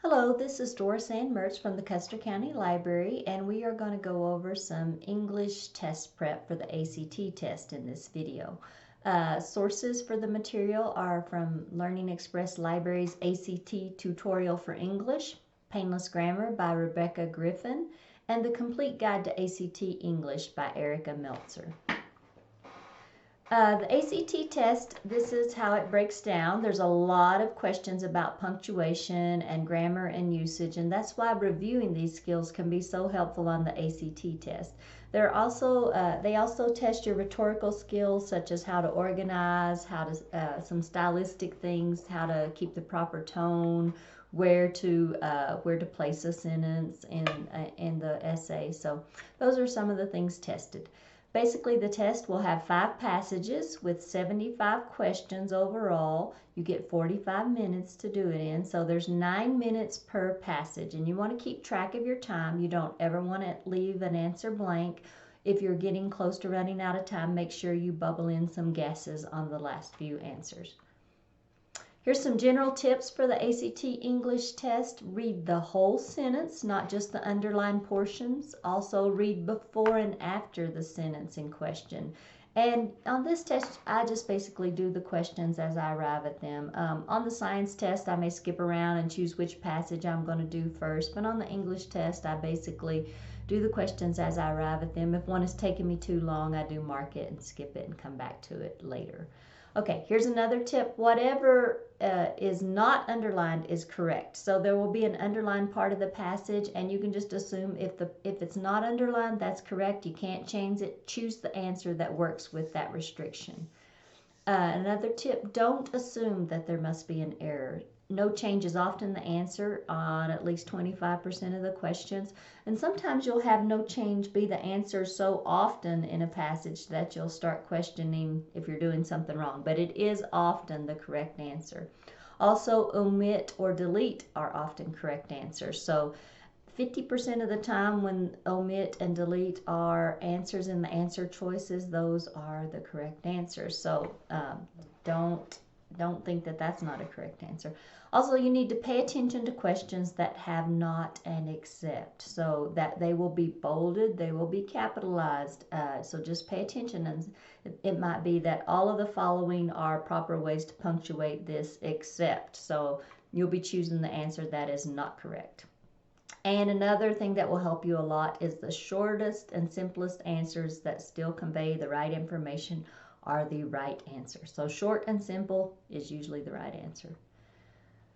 Hello, this is Doris Ann Mertz from the Custer County Library, and we are going to go over some English test prep for the ACT test in this video. Sources for the material are from Learning Express Library's ACT Tutorial for English, Painless Grammar by Rebecca Griffin, and The Complete Guide to ACT English by Erica Meltzer. The ACT test, this is how it breaks down. There's a lot of questions about punctuation and grammar and usage, and that's why reviewing these skills can be so helpful on the ACT test. They also test your rhetorical skills, such as how to organize, some stylistic things, how to keep the proper tone, where to place a sentence in the essay. So those are some of the things tested. Basically, the test will have 5 passages with 75 questions overall. You get 45 minutes to do it in, so there's 9 minutes per passage, and you want to keep track of your time. You don't ever want to leave an answer blank. If you're getting close to running out of time, make sure you bubble in some guesses on the last few answers. Here's some general tips for the ACT English test. Read the whole sentence, not just the underlined portions. Also read before and after the sentence in question. And on this test, I just basically do the questions as I arrive at them. On the science test, I may skip around and choose which passage I'm going to do first. But on the English test, I basically do the questions as I arrive at them. If one is taking me too long, I do mark it and skip it and come back to it later. Okay, here's another tip. Whatever is not underlined is correct. So there will be an underlined part of the passage, and you can just assume if it's not underlined, that's correct. You can't change it. Choose the answer that works with that restriction. Another tip, don't assume that there must be an error. No change is often the answer on at least 25% of the questions. And sometimes you'll have no change be the answer so often in a passage that you'll start questioning if you're doing something wrong. But it is often the correct answer. Also, omit or delete are often correct answers. So 50% of the time when omit and delete are answers in the answer choices, those are the correct answers. So don't think that that's not a correct answer. Also, you need to pay attention to questions that have not and except, so that they will be bolded, they will be capitalized. So just pay attention, and it might be that all of the following are proper ways to punctuate this except. So you'll be choosing the answer that is not correct. And another thing that will help you a lot is the shortest and simplest answers that still convey the right information are the right answer. So short and simple is usually the right answer.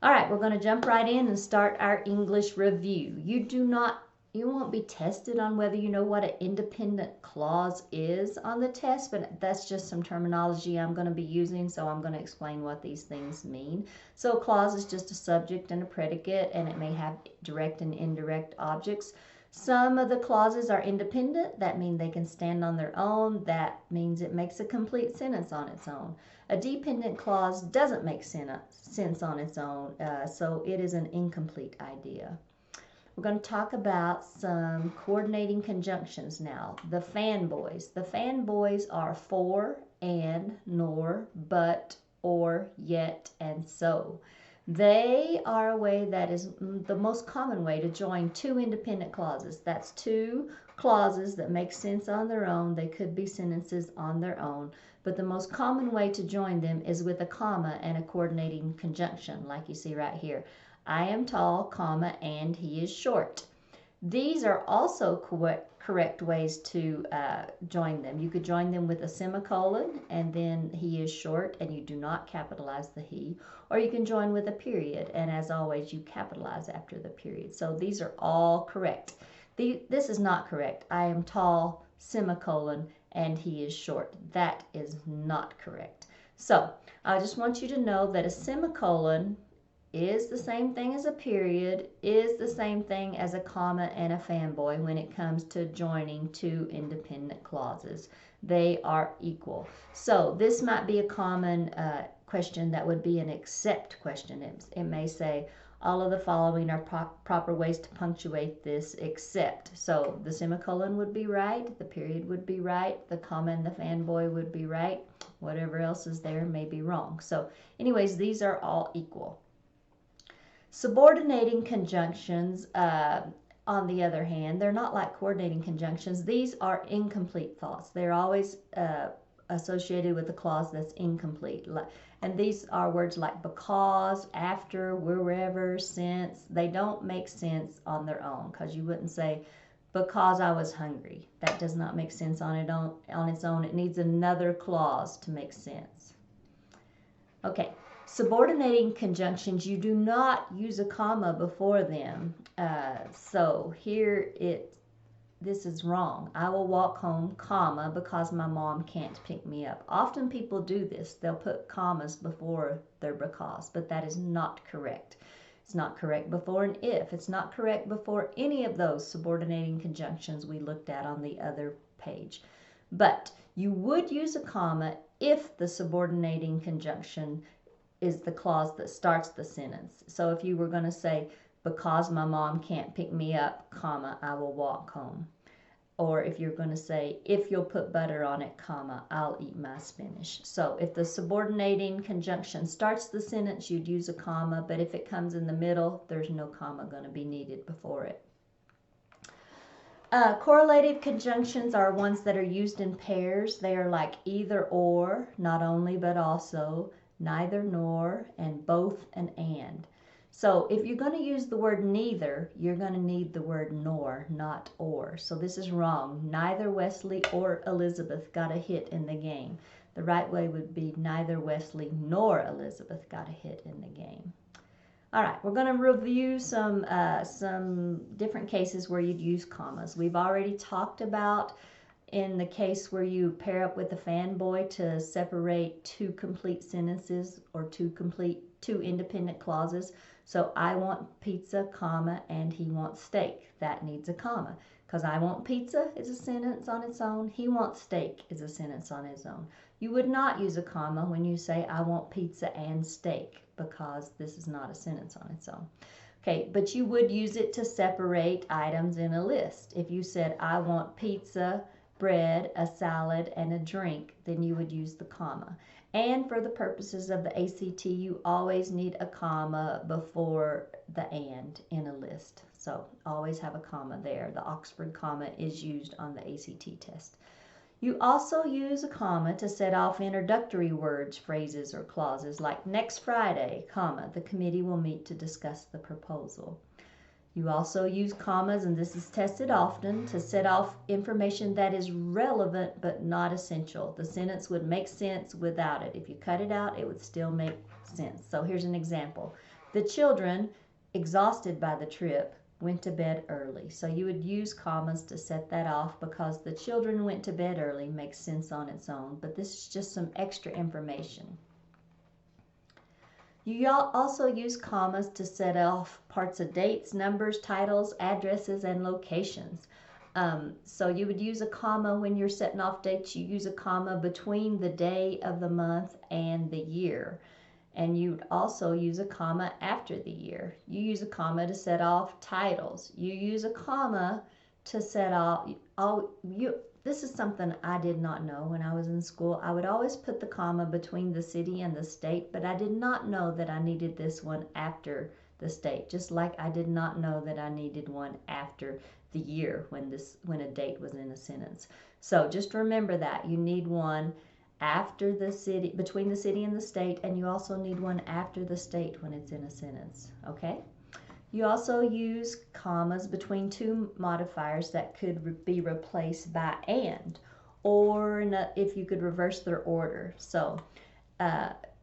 All right, we're going to jump right in and start our English review. You won't be tested on whether you know what an independent clause is on the test, but that's just some terminology I'm going to be using, so I'm going to explain what these things mean. So a clause is just a subject and a predicate, and it may have direct and indirect objects. Some of the clauses are independent. That means they can stand on their own. That means it makes a complete sentence on its own. A dependent clause doesn't make sense on its own, so it is an incomplete idea. We're going to talk about some coordinating conjunctions now. The FANBOYS. The FANBOYS are for, and, nor, but, or, yet, and so. They are a way that is the most common way to join two independent clauses. That's two clauses that make sense on their own. They could be sentences on their own, but the most common way to join them is with a comma and a coordinating conjunction, like you see right here. I am tall, comma, and he is short. These are also correct ways to join them. You could join them with a semicolon and then he is short and you do not capitalize the he, or you can join with a period, and as always you capitalize after the period. So these are all correct. This is not correct. I am tall, semicolon, and he is short. That is not correct. So I just want you to know that a semicolon is the same thing as a period, is the same thing as a comma and a fanboy when it comes to joining two independent clauses. They are equal. So this might be a common question that would be an except question. It may say, all of the following are proper ways to punctuate this except. So the semicolon would be right, the period would be right, the comma and the fanboy would be right. Whatever else is there may be wrong. So anyways, these are all equal. Subordinating conjunctions, on the other hand, they're not like coordinating conjunctions. These are incomplete thoughts. They're always associated with a clause that's incomplete. And these are words like because, after, wherever, since. They don't make sense on their own, because you wouldn't say, because I was hungry. That does not make sense on its own. It needs another clause to make sense. Okay, subordinating conjunctions, you do not use a comma before them. So here this is wrong. I will walk home, comma, because my mom can't pick me up. Often people do this. They'll put commas before their because, but that is not correct. It's not correct before an if. It's not correct before any of those subordinating conjunctions we looked at on the other page. But you would use a comma if the subordinating conjunction is the clause that starts the sentence. So if you were going to say, because my mom can't pick me up, comma, I will walk home. Or if you're going to say, if you'll put butter on it, comma, I'll eat my spinach. So if the subordinating conjunction starts the sentence, you'd use a comma, but if it comes in the middle, there's no comma going to be needed before it. Correlated conjunctions are ones that are used in pairs. They are like either or, not only but also, neither nor, and both and. So if you're going to use the word neither, you're going to need the word nor, not or. So this is wrong. Neither Wesley or Elizabeth got a hit in the game. The right way would be neither Wesley nor Elizabeth got a hit in the game. All right, we're going to review some different cases where you'd use commas. We've already talked about in the case where you pair up with a fanboy to separate two complete sentences or two independent clauses. So I want pizza, comma, and he wants steak. That needs a comma, because I want pizza is a sentence on its own. He wants steak is a sentence on its own. You would not use a comma when you say I want pizza and steak, because this is not a sentence on its own. Okay, but you would use it to separate items in a list. If you said I want pizza, bread, a salad, and a drink, then you would use the comma. And for the purposes of the ACT, you always need a comma before the and in a list. So always have a comma there. The Oxford comma is used on the ACT test. You also use a comma to set off introductory words, phrases, or clauses like next Friday, comma, the committee will meet to discuss the proposal. You also use commas, and this is tested often, to set off information that is relevant but not essential. The sentence would make sense without it. If you cut it out, it would still make sense. So here's an example. The children, exhausted by the trip, went to bed early. So you would use commas to set that off, because the children went to bed early makes sense on its own, but this is just some extra information. You also use commas to set off parts of dates, numbers, titles, addresses, and locations. So you would use a comma when you're setting off dates. You use a comma between the day of the month and the year. And you would also use a comma after the year. You use a comma to set off titles. You use a comma to set off this is something I did not know when I was in school. I would always put the comma between the city and the state, but I did not know that I needed this one after the state, just like I did not know that I needed one after the year when a date was in a sentence. So just remember that you need one after the city, between the city and the state, and you also need one after the state when it's in a sentence, okay? You also use commas between two modifiers that could be replaced by and, or if you could reverse their order. So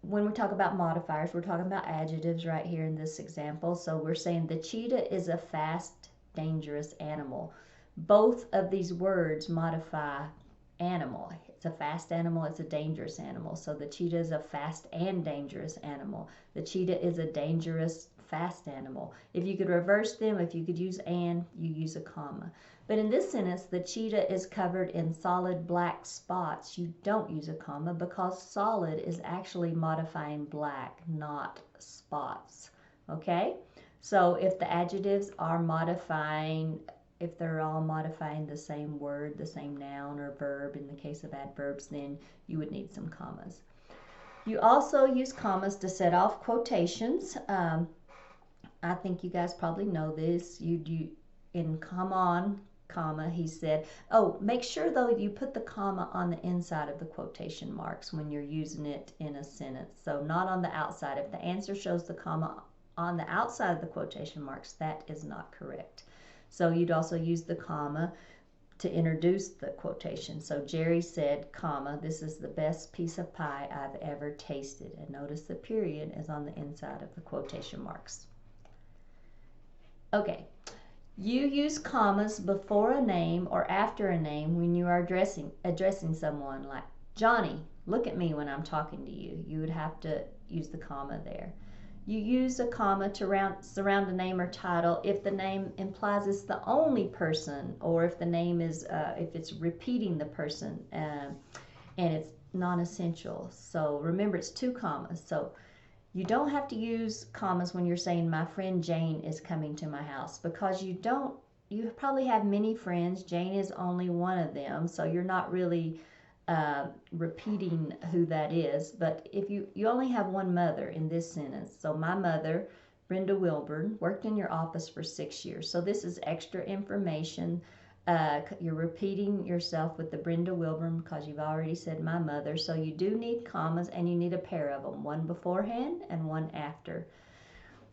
when we talk about modifiers, we're talking about adjectives right here in this example. So we're saying the cheetah is a fast, dangerous animal. Both of these words modify animal. It's a fast animal, it's a dangerous animal. So the cheetah is a fast and dangerous animal. The cheetah is a dangerous, fast animal. If you could reverse them, if you could use and, you use a comma. But in this sentence, the cheetah is covered in solid black spots. You don't use a comma, because solid is actually modifying black, not spots. Okay? So if the adjectives are modifying, if they're all modifying the same word, the same noun or verb, in the case of adverbs, then you would need some commas. You also use commas to set off quotations. I think you guys probably know this. You in come on, comma, he said. Oh, make sure though you put the comma on the inside of the quotation marks when you're using it in a sentence. So not on the outside. If the answer shows the comma on the outside of the quotation marks, that is not correct. So you'd also use the comma to introduce the quotation. So Jerry said, comma, this is the best piece of pie I've ever tasted. And notice the period is on the inside of the quotation marks. Okay, you use commas before a name or after a name when you are addressing someone, like, Johnny, look at me when I'm talking to you. You would have to use the comma there. You use a comma to surround a name or title if the name implies it's the only person, or if the name is, if it's repeating the person, and it's non-essential. So remember, it's 2 commas. So you don't have to use commas when you're saying, my friend Jane is coming to my house, because you probably have many friends. Jane is only one of them, so you're not really repeating who that is. But if you only have one mother in this sentence, so my mother, Brenda Wilburn, worked in your office for 6 years. So this is extra information. You're repeating yourself with the Brenda Wilburn because you've already said my mother. So you do need commas, and you need a pair of them, one beforehand and one after.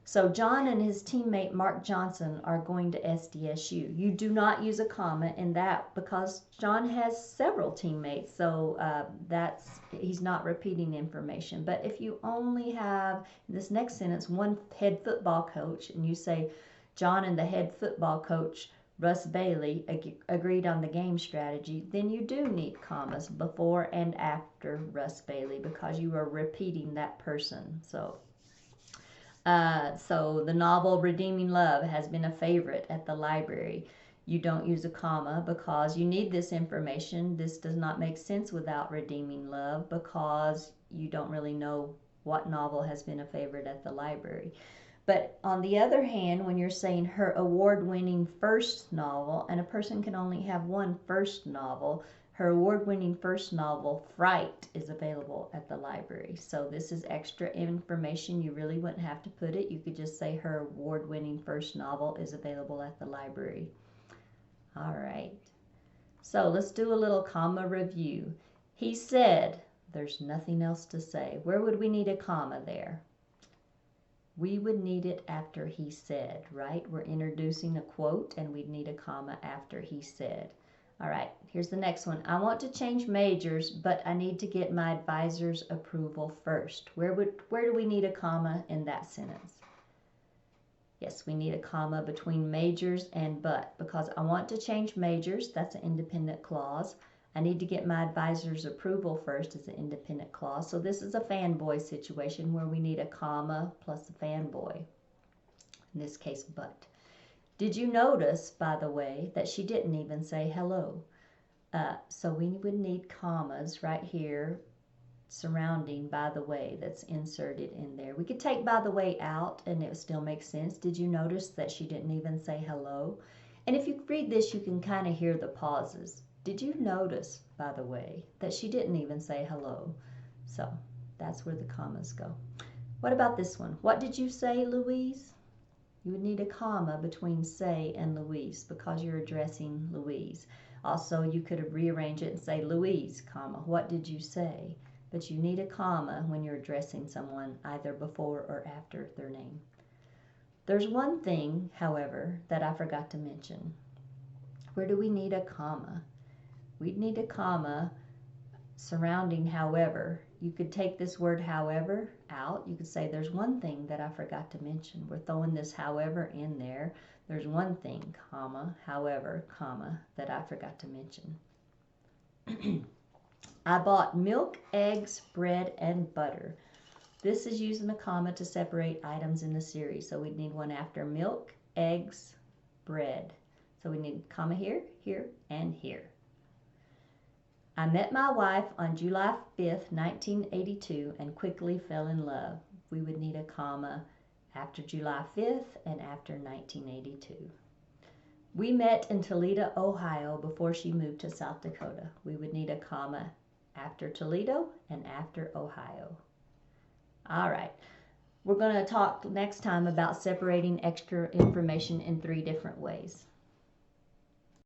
So John and his teammate Mark Johnson are going to SDSU. You do not use a comma in that because John has several teammates, so he's not repeating information. But if you only have, in this next sentence, one head football coach, and you say John and the head football coach Russ Bailey agreed on the game strategy, then you do need commas before and after Russ Bailey because you are repeating that person. So the novel Redeeming Love has been a favorite at the library. You don't use a comma because you need this information. This does not make sense without Redeeming Love because you don't really know what novel has been a favorite at the library. But on the other hand, when you're saying her award-winning first novel, and a person can only have one first novel, her award-winning first novel, Fright, is available at the library. So this is extra information. You really wouldn't have to put it. You could just say her award-winning first novel is available at the library. All right. So let's do a little comma review. He said, there's nothing else to say. Where would we need a comma there? We would need it after he said, right? We're introducing a quote, and we'd need a comma after he said. All right, here's the next one. I want to change majors, but I need to get my advisor's approval first. Where do we need a comma in that sentence? Yes, we need a comma between majors and but, because I want to change majors, that's an independent clause. I need to get my advisor's approval first as an independent clause. So this is a fanboy situation where we need a comma plus a fanboy. In this case, but. Did you notice, by the way, that she didn't even say hello? So we would need commas right here surrounding by the way that's inserted in there. We could take by the way out and it would still make sense. Did you notice that she didn't even say hello? And if you read this, you can kind of hear the pauses. Did you notice, by the way, that she didn't even say hello? So that's where the commas go. What about this one? What did you say, Louise? You would need a comma between say and Louise because you're addressing Louise. Also, you could rearrange it and say, Louise, comma, what did you say? But you need a comma when you're addressing someone either before or after their name. There's one thing, however, that I forgot to mention. Where do we need a comma? We'd need a comma surrounding however. You could take this word however out. You could say there's one thing that I forgot to mention. We're throwing this however in there. There's one thing, comma, however, comma, that I forgot to mention. I bought milk, eggs, bread, and butter. This is using a comma to separate items in the series. So we'd need one after milk, eggs, bread. So we need comma here, here, and here. I met my wife on July 5th, 1982, and quickly fell in love. We would need a comma after July 5th and after 1982. We met in Toledo, Ohio before she moved to South Dakota. We would need a comma after Toledo and after Ohio. All right. We're going to talk next time about separating extra information in 3 different ways.